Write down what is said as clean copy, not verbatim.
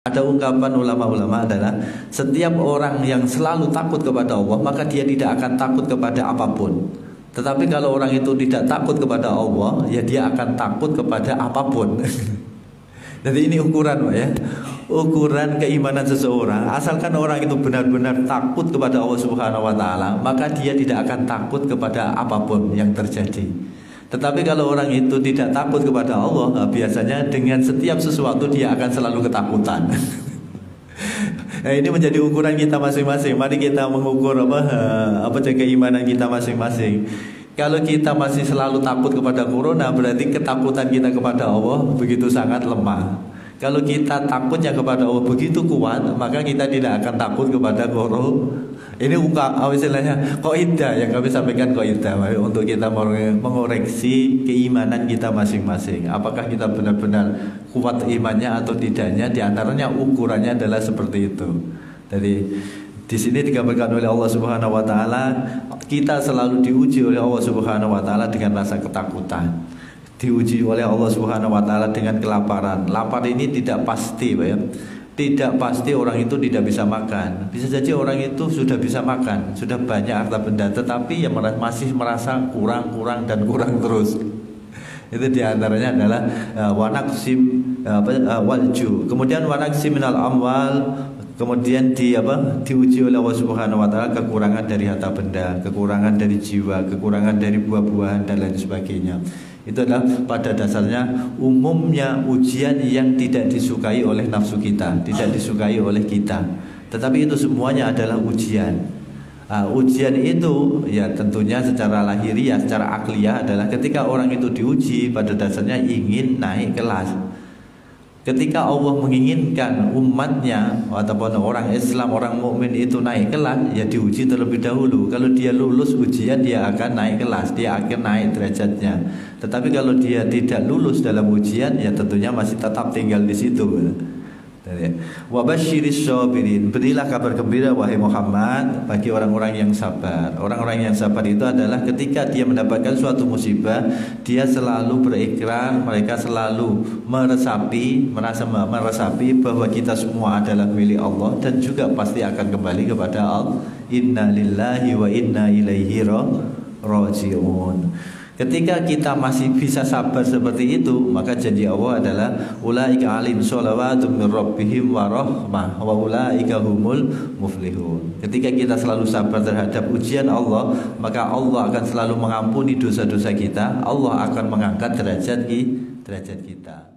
Ada ungkapan ulama-ulama adalah setiap orang yang selalu takut kepada Allah, maka dia tidak akan takut kepada apapun. Tetapi kalau orang itu tidak takut kepada Allah, ya dia akan takut kepada apapun. Jadi ini ukuran, Pak, ya. Ukuran keimanan seseorang. Asalkan orang itu benar-benar takut kepada Allah Subhanahu wa taala, maka dia tidak akan takut kepada apapun yang terjadi. Tetapi kalau orang itu tidak takut kepada Allah, biasanya dengan setiap sesuatu dia akan selalu ketakutan. Nah, ini menjadi ukuran kita masing-masing. Mari kita mengukur apa keimanan kita masing-masing. Kalau kita masih selalu takut kepada corona, berarti ketakutan kita kepada Allah begitu sangat lemah. Kalau kita takutnya kepada Allah begitu kuat, maka kita tidak akan takut kepada corona. Ini istilahnya kaidah yang kami sampaikan, kaidah untuk kita mengoreksi keimanan kita masing-masing. Apakah kita benar-benar kuat imannya atau tidaknya? Di antaranya ukurannya adalah seperti itu. Jadi di sini digambarkan oleh Allah Subhanahu wa taala, kita selalu diuji oleh Allah Subhanahu wa taala dengan rasa ketakutan. Diuji oleh Allah Subhanahu wa taala dengan kelaparan. Lapar ini tidak pasti, Pak, ya. Tidak pasti orang itu tidak bisa makan. Bisa saja orang itu sudah bisa makan, sudah banyak harta benda, tetapi ya masih merasa kurang dan kurang terus. Itu diantaranya adalah wanaksim walju. Kemudian wanaksim minal amwal. Kemudian diuji oleh Allah Subhanahu wa taala kekurangan dari harta benda, kekurangan dari jiwa, kekurangan dari buah-buahan dan lain sebagainya. Itu adalah pada dasarnya umumnya ujian yang tidak disukai oleh nafsu kita, tidak disukai oleh kita. Tetapi itu semuanya adalah ujian. Ujian itu ya tentunya secara lahiriah, secara akliyah adalah ketika orang itu diuji pada dasarnya ingin naik kelas. Ketika Allah menginginkan umatnya ataupun orang Islam, orang mukmin itu naik kelas, ya diuji terlebih dahulu. Kalau dia lulus ujian, dia akan naik kelas, dia akan naik derajatnya. Tetapi kalau dia tidak lulus dalam ujian, ya tentunya masih tetap tinggal di situ. Wa basyiris sabirin, berilah kabar gembira wahai Muhammad bagi orang-orang yang sabar. Orang-orang yang sabar itu adalah ketika dia mendapatkan suatu musibah, dia selalu berikrar, mereka selalu merasa meresapi bahwa kita semua adalah milik Allah dan juga pasti akan kembali kepada Allah. Inna lillahi wa inna ilaihi raji'un. Ketika kita masih bisa sabar seperti itu, maka janji Allah adalah ulaika alim sholawatu min rabbihim wa rahmah wa ulaika humul muflihun. Ketika kita selalu sabar terhadap ujian Allah, maka Allah akan selalu mengampuni dosa-dosa kita. Allah akan mengangkat derajat kita.